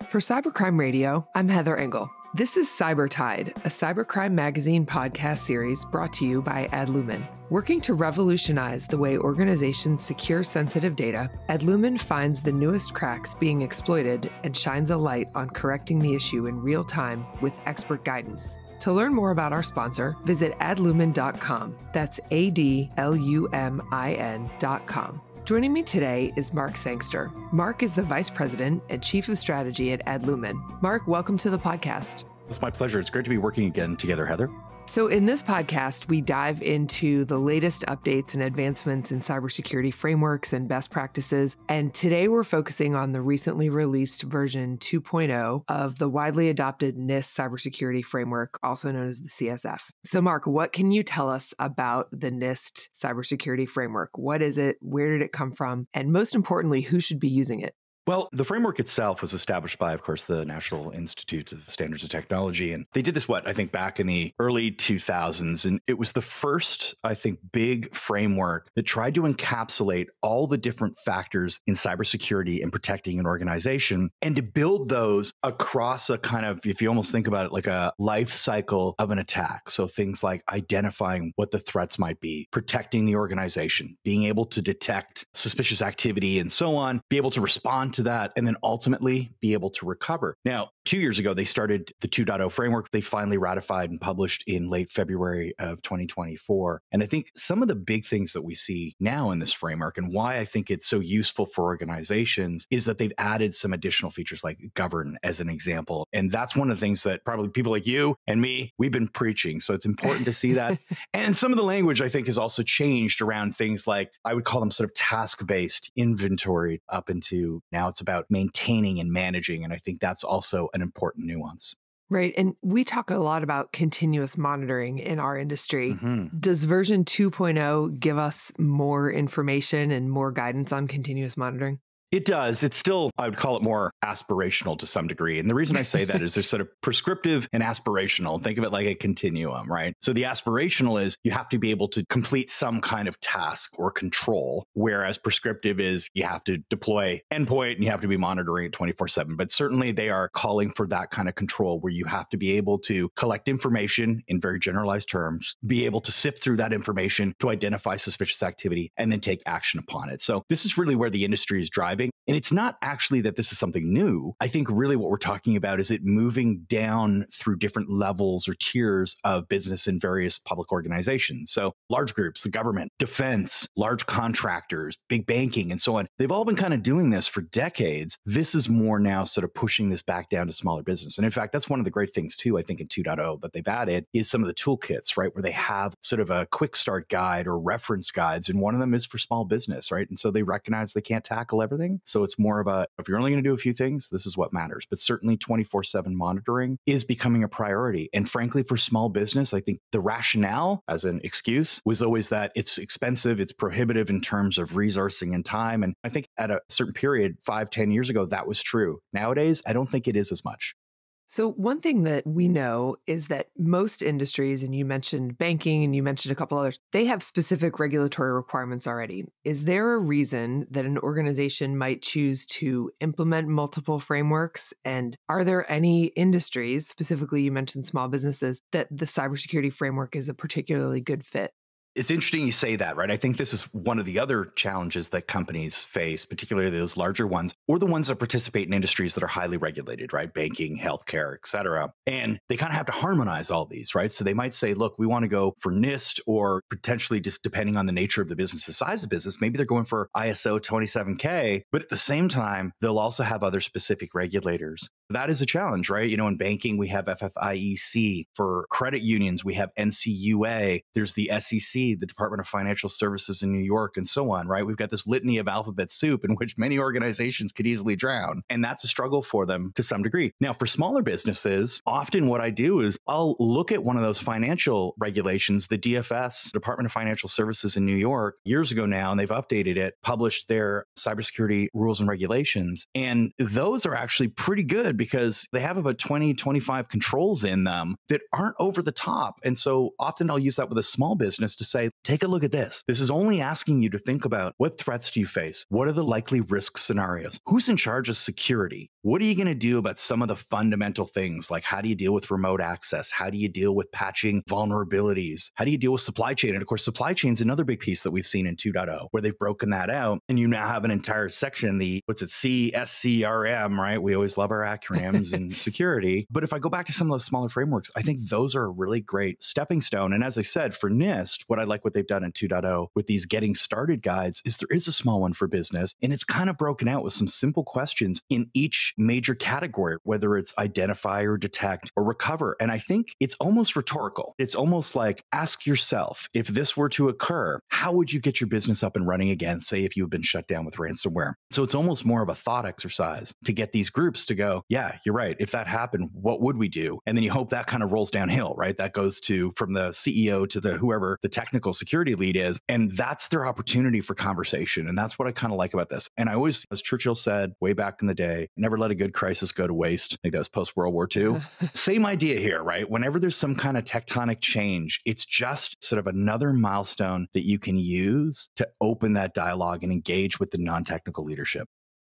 For Cybercrime Radio, I'm Heather Engel. This is Cybertide, a Cybercrime Magazine podcast series brought to you by Adlumin. Working to revolutionize the way organizations secure sensitive data, Adlumin finds the newest cracks being exploited and shines a light on correcting the issue in real time with expert guidance. To learn more about our sponsor, visit adlumin.com. That's ADLUMIN.com. Joining me today is Mark Sangster. Mark is the Vice President and Chief of Strategy at Adlumin. Mark, welcome to the podcast. It's my pleasure. It's great to be working again together, Heather. So in this podcast, we dive into the latest updates and advancements in cybersecurity frameworks and best practices. And today we're focusing on the recently released version 2.0 of the widely adopted NIST Cybersecurity Framework, also known as the CSF. So Mark, what can you tell us about the NIST Cybersecurity Framework? What is it? Where did it come from? And most importantly, who should be using it? Well, the framework itself was established by, of course, the National Institute of Standards and Technology. And they did this, I think back in the early 2000s. And it was the first, I think, big framework that tried to encapsulate all the different factors in cybersecurity and protecting an organization and to build those across a kind of, if you almost think about it, like a life cycle of an attack. So things like identifying what the threats might be, protecting the organization, being able to detect suspicious activity and so on, be able to respond to that, and then ultimately be able to recover. Now, 2 years ago, they started the 2.0 framework. They finally ratified and published in late February of 2024. And I think some of the big things that we see now in this framework and why I think it's so useful for organizations is that they've added some additional features like govern as an example. And that's one of the things that probably people like you and me, we've been preaching. So it's important to see that. And some of the language I think has also changed around things like, I would call them sort of task-based inventory up into now it's about maintaining and managing. And I think that's also an important nuance. Right. And we talk a lot about continuous monitoring in our industry. Does version 2.0 give us more information and more guidance on continuous monitoring? It does. It's still, I would call it more aspirational to some degree. And the reason I say that is there's sort of prescriptive and aspirational. Think of it like a continuum, right? So the aspirational is you have to be able to complete some kind of task or control, whereas prescriptive is you have to deploy endpoint and you have to be monitoring it 24/7. But certainly they are calling for that kind of control where you have to be able to collect information in very generalized terms, be able to sift through that information to identify suspicious activity and then take action upon it. So this is really where the industry is driving. And it's not actually that this is something new. I think really what we're talking about is it moving down through different levels or tiers of business in various public organizations. So large groups, the government, defense, large contractors, big banking, and so on. They've all been kind of doing this for decades. This is more now sort of pushing this back down to smaller business. And in fact, that's one of the great things too, I think in 2.0 that they've added is some of the toolkits, right? Where they have sort of a quick start guide or reference guides. And one of them is for small business, right? And so they recognize they can't tackle everything. So it's more of a, if you're only going to do a few things, this is what matters. But certainly 24/7 monitoring is becoming a priority. And frankly, for small business, I think the rationale as an excuse was always that it's expensive, it's prohibitive in terms of resourcing and time. And I think at a certain period, 5-10 years ago, that was true. Nowadays, I don't think it is as much. So one thing that we know is that most industries, and you mentioned banking and you mentioned a couple others, they have specific regulatory requirements already. Is there a reason that an organization might choose to implement multiple frameworks? And are there any industries, specifically you mentioned small businesses, that the cybersecurity framework is a particularly good fit? It's interesting you say that, right? I think this is one of the other challenges that companies face, particularly those larger ones, or the ones that participate in industries that are highly regulated, right? Banking, healthcare, et cetera. And they kind of have to harmonize all these, right? So they might say, look, we want to go for NIST, or potentially just depending on the nature of the business, the size of the business, maybe they're going for ISO 27K, but at the same time, they'll also have other specific regulators. That is a challenge, right? You know, in banking, we have FFIEC. For credit unions, we have NCUA. There's the SEC, the Department of Financial Services in New York, and so on, right? We've got this litany of alphabet soup in which many organizations could easily drown. And that's a struggle for them to some degree. Now, for smaller businesses, often what I do is I'll look at one of those financial regulations, the DFS, Department of Financial Services in New York, years ago now, and they've updated it, published their cybersecurity rules and regulations. And those are actually pretty good because they have about 20, 25 controls in them that aren't over the top. And so often I'll use that with a small business to say, take a look at this. This is only asking you to think about what threats do you face? What are the likely risk scenarios? Who's in charge of security? what are you going to do about some of the fundamental things? Like, how do you deal with remote access? How do you deal with patching vulnerabilities? How do you deal with supply chain? And of course, supply chain is another big piece that we've seen in 2.0, where they've broken that out. And you now have an entire section, the CSCRM, right? We always love our acronyms in security. But if I go back to some of those smaller frameworks, I think those are a really great stepping stone. And as I said, for NIST, what I like what they've done in 2.0 with these getting started guides is there is a small one for business. And it's kind of broken out with some simple questions in each major category, whether it's identify or detect or recover. And I think it's almost rhetorical. It's almost like, ask yourself, if this were to occur, how would you get your business up and running again, say if you've been shut down with ransomware? So it's almost more of a thought exercise to get these groups to go, yeah, you're right. If that happened, what would we do? And then you hope that kind of rolls downhill, right? That goes to from the CEO to the whoever the technical security lead is. And that's their opportunity for conversation. And that's what I kind of like about this. And I always, as Churchill said way back in the day, never let a good crisis go to waste. I think that was post-World War II. Same idea here, right? Whenever there's some kind of tectonic change, it's just sort of another milestone that you can use to open that dialogue and engage with the non-technical leadership.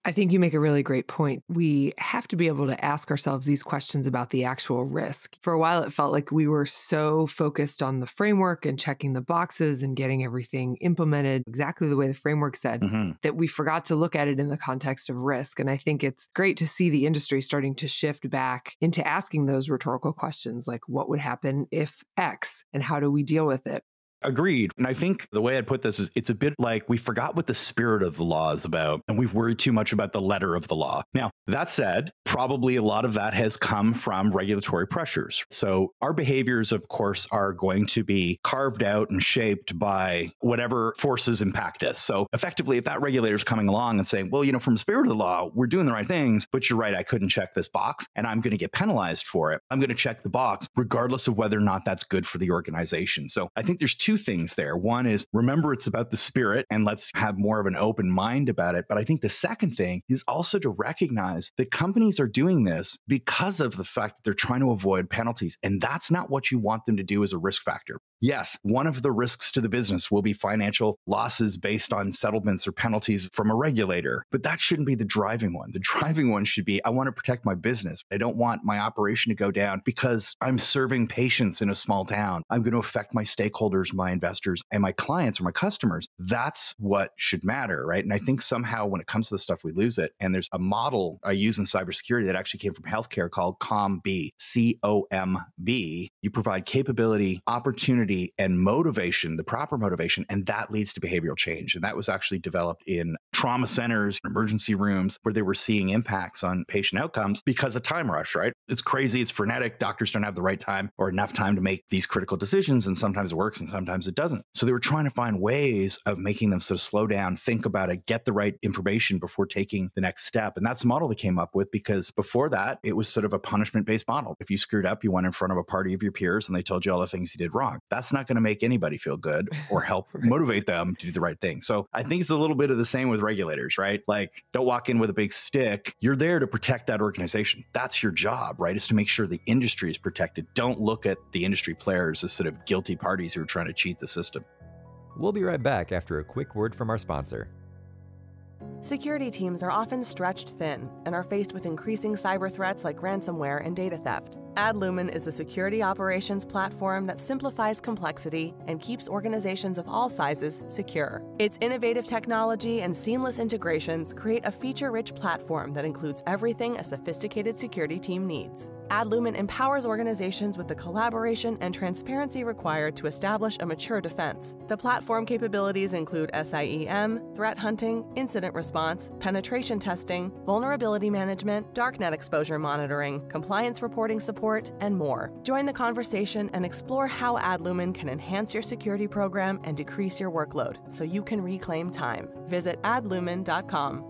I think you make a really great point. We have to be able to ask ourselves these questions about the actual risk. For a while, it felt like we were so focused on the framework and checking the boxes and getting everything implemented exactly the way the framework said that we forgot to look at it in the context of risk. And I think it's great to see the industry starting to shift back into asking those rhetorical questions like, what would happen if X, and how do we deal with it? Agreed. And I think the way I'd put this is it's a bit like we forgot what the spirit of the law is about, and we've worried too much about the letter of the law. Now, that said, probably a lot of that has come from regulatory pressures. So our behaviors, of course, are going to be carved out and shaped by whatever forces impact us. So effectively, if that regulator is coming along and saying, well, from the spirit of the law, we're doing the right things, but you're right, I couldn't check this box and I'm going to get penalized for it. I'm going to check the box regardless of whether or not that's good for the organization. So I think there's two things there. One is, remember, it's about the spirit and let's have more of an open mind about it. But I think the second thing is also to recognize that companies are doing this because of the fact that they're trying to avoid penalties. And that's not what you want them to do as a risk factor. Yes, one of the risks to the business will be financial losses based on settlements or penalties from a regulator, but that shouldn't be the driving one. The driving one should be, I want to protect my business. I don't want my operation to go down because I'm serving patients in a small town. I'm going to affect my stakeholders, my investors, and my clients or my customers. That's what should matter, right? And I think somehow when it comes to this stuff, we lose it. And there's a model I use in cybersecurity that actually came from healthcare called COMB, C-O-M-B. You provide capability, opportunity, and motivation, the proper motivation, and that leads to behavioral change. And that was actually developed in trauma centers, emergency rooms, where they were seeing impacts on patient outcomes because of time rush, right? It's crazy. It's frenetic. Doctors don't have the right time or enough time to make these critical decisions. And sometimes it works and sometimes it doesn't. So they were trying to find ways of making them sort of slow down, think about it, get the right information before taking the next step. And that's the model they came up with, because before that, it was sort of a punishment-based model. If you screwed up, you went in front of a party of your peers and they told you all the things you did wrong. That's not going to make anybody feel good or help motivate them to do the right thing. So I think it's a little bit of the same with regulators, right? Like, don't walk in with a big stick. You're there to protect that organization. That's your job, right? Is to make sure the industry is protected. Don't look at the industry players as sort of guilty parties who are trying to cheat the system. We'll be right back after a quick word from our sponsor. Security teams are often stretched thin and are faced with increasing cyber threats like ransomware and data theft. Adlumin is the security operations platform that simplifies complexity and keeps organizations of all sizes secure. Its innovative technology and seamless integrations create a feature-rich platform that includes everything a sophisticated security team needs. Adlumin empowers organizations with the collaboration and transparency required to establish a mature defense. The platform capabilities include SIEM, threat hunting, incident response, penetration testing, vulnerability management, darknet exposure monitoring, compliance reporting support, and more. Join the conversation and explore how Adlumin can enhance your security program and decrease your workload so you can reclaim time. Visit adlumin.com.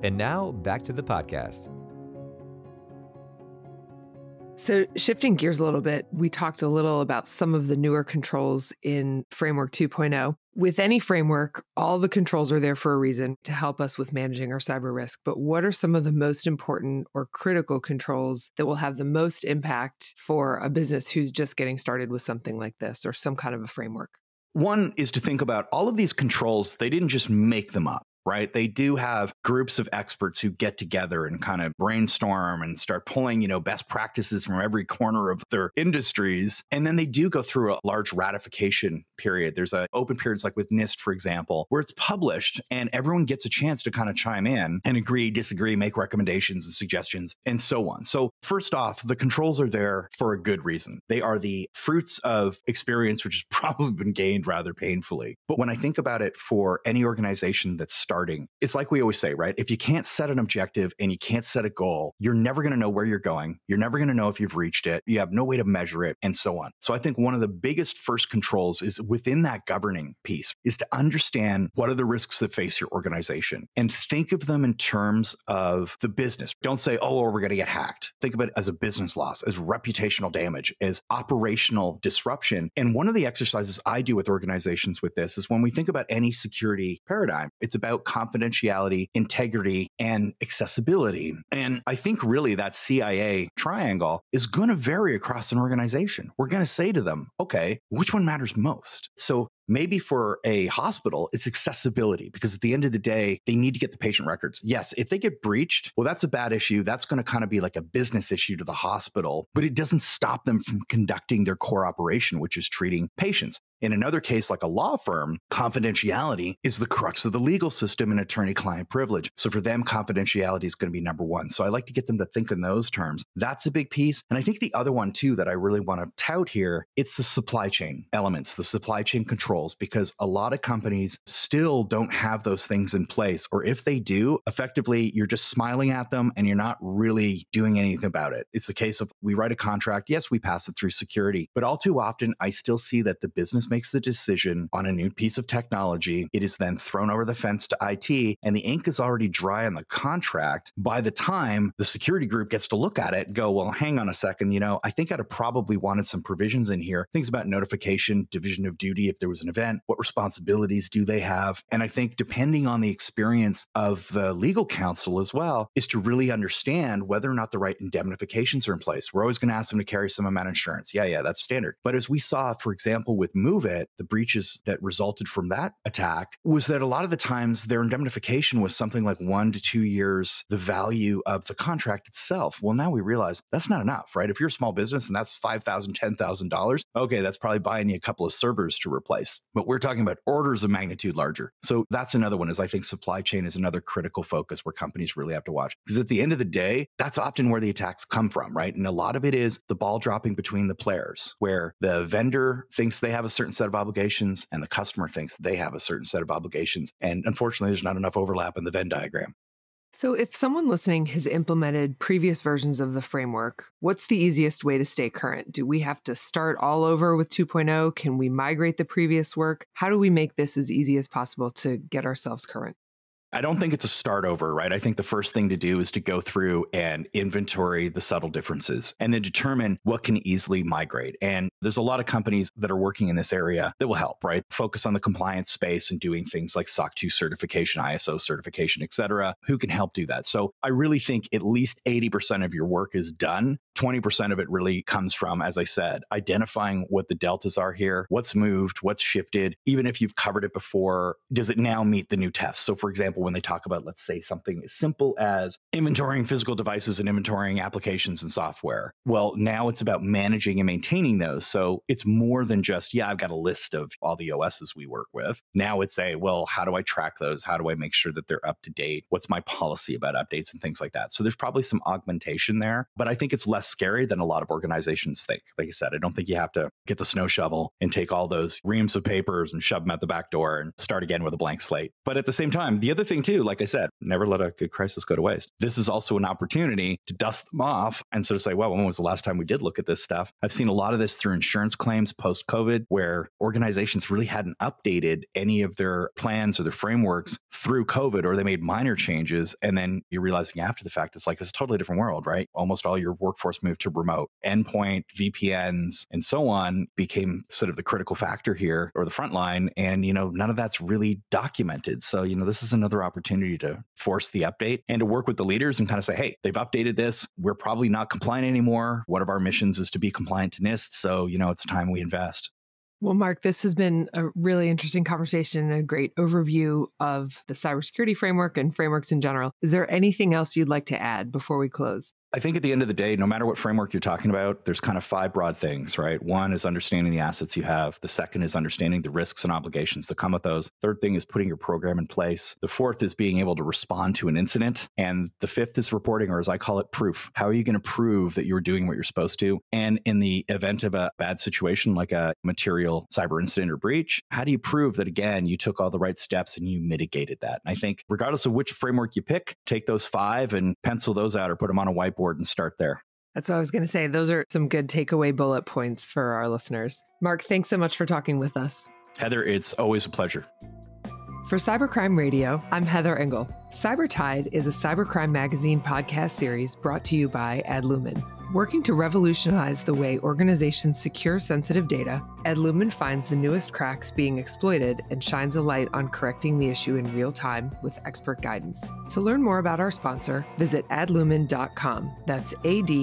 And now, back to the podcast. So shifting gears a little bit, we talked a little about some of the newer controls in Framework 2.0. With any framework, all the controls are there for a reason to help us with managing our cyber risk. But what are some of the most important or critical controls that will have the most impact for a business who's just getting started with something like this or some kind of a framework? One is to think about all of these controls. They didn't just make them up. right? They do have groups of experts who get together and kind of brainstorm and start pulling, best practices from every corner of their industries. And then they do go through a large ratification period. There's open periods like with NIST, for example, where it's published and everyone gets a chance to kind of chime in and agree, disagree, make recommendations and suggestions, and so on. So first off, the controls are there for a good reason. They are the fruits of experience, which has probably been gained rather painfully. But when I think about it for any organization that's starting, it's like we always say, right? If you can't set an objective and you can't set a goal, you're never going to know where you're going. You're never going to know if you've reached it. You have no way to measure it, and so on. So I think one of the biggest first controls is within that governing piece is to understand what are the risks that face your organization and think of them in terms of the business. Don't say, oh, we're going to get hacked. Think of it as a business loss, as reputational damage, as operational disruption. And one of the exercises I do with organizations with this is when we think about any security paradigm, it's about confidentiality, integrity, and accessibility. And I think really that CIA triangle is going to vary across an organization. We're going to say to them, okay, which one matters most? So maybe for a hospital, it's accessibility, because at the end of the day, they need to get the patient records. Yes, if they get breached, well, that's a bad issue. That's going to kind of be like a business issue to the hospital, but it doesn't stop them from conducting their core operation, which is treating patients. In another case, like a law firm, confidentiality is the crux of the legal system and attorney-client privilege. So for them, confidentiality is going to be number one. So I like to get them to think in those terms. That's a big piece. And I think the other one too that I really want to tout here, it's the supply chain elements, the supply chain controls, because a lot of companies still don't have those things in place. Or if they do, effectively, you're just smiling at them and you're not really doing anything about it. It's a case of we write a contract. Yes, we pass it through security, but all too often, I still see that the business makes the decision on a new piece of technology. It is then thrown over the fence to IT, and the ink is already dry on the contract by the time the security group gets to look at it and go, well, hang on a second, I think I'd have probably wanted some provisions in here, things about notification, division of duty if there was an event, what responsibilities do they have? And I think depending on the experience of the legal counsel as well, is to really understand whether or not the right indemnifications are in place. We're always going to ask them to carry some amount of insurance. Yeah, that's standard. But as we saw, for example, with MoveIt, the breaches that resulted from that attack was that a lot of the times their indemnification was something like 1 to 2 years the value of the contract itself. Well, now we realize that's not enough, right? If you're a small business and that's $5,000, $10,000, okay, that's probably buying you a couple of servers to replace. But we're talking about orders of magnitude larger. So that's another one, is I think supply chain is another critical focus where companies really have to watch. Because at the end of the day, that's often where the attacks come from, right? And a lot of it is the ball dropping between the players, where the vendor thinks they have a certain set of obligations and the customer thinks they have a certain set of obligations. And unfortunately, there's not enough overlap in the Venn diagram. So if someone listening has implemented previous versions of the framework, what's the easiest way to stay current? Do we have to start all over with 2.0? Can we migrate the previous work? How do we make this as easy as possible to get ourselves current? I don't think it's a start over, right? I think the first thing to do is to go through and inventory the subtle differences and then determine what can easily migrate. And there's a lot of companies that are working in this area that will help, right? Focus on the compliance space and doing things like SOC 2 certification, ISO certification, et cetera, who can help do that. So I really think at least 80% of your work is done. 20% of it really comes from, as I said, identifying what the deltas are here, what's moved, what's shifted. Even if you've covered it before, does it now meet the new tests? So for example, when they talk about, let's say, something as simple as inventorying physical devices and inventorying applications and software. Well, now it's about managing and maintaining those. So it's more than just, I've got a list of all the OSs we work with. Now it's how do I track those? How do I make sure that they're up to date? What's my policy about updates and things like that? So there's probably some augmentation there, but I think it's less scary than a lot of organizations think. Like I said, I don't think you have to get the snow shovel and take all those reams of papers and shove them out the back door and start again with a blank slate. But at the same time, the other thing too, like I said, never let a good crisis go to waste. This is also an opportunity to dust them off and sort of say, well, when was the last time we did look at this stuff? I've seen a lot of this through insurance claims post-COVID, where organizations really hadn't updated any of their plans or their frameworks through COVID, or they made minor changes. And then you're realizing after the fact, it's a totally different world, right? Almost all your workforce moved to remote. Endpoint, VPNs, and so on became sort of the critical factor here, or the front line. And, none of that's really documented. So, this is another opportunity to force the update and to work with the leaders and kind of say, hey, they've updated this. We're probably not compliant anymore. One of our missions is to be compliant to NIST. So, it's time we invest. Well, Mark, this has been a really interesting conversation and a great overview of the cybersecurity framework and frameworks in general. Is there anything else you'd like to add before we close? I think at the end of the day, no matter what framework you're talking about, there's kind of 5 broad things, right? One is understanding the assets you have. The second is understanding the risks and obligations that come with those. Third thing is putting your program in place. The fourth is being able to respond to an incident. And the fifth is reporting, or as I call it, proof. How are you going to prove that you're doing what you're supposed to? And in the event of a bad situation, like a material cyber incident or breach, how do you prove that, again, you took all the right steps and you mitigated that? And I think regardless of which framework you pick, take those 5 and pencil those out or put them on a whiteboard and start there. That's what I was going to say. Those are some good takeaway bullet points for our listeners. Mark, thanks so much for talking with us. Heather, it's always a pleasure. For Cybercrime Radio, I'm Heather Engel. Cybertide is a Cybercrime Magazine podcast series brought to you by Adlumin. Working to revolutionize the way organizations secure sensitive data, Adlumin finds the newest cracks being exploited and shines a light on correcting the issue in real time with expert guidance. To learn more about our sponsor, visit adlumin.com. That's ADLUMIN.com.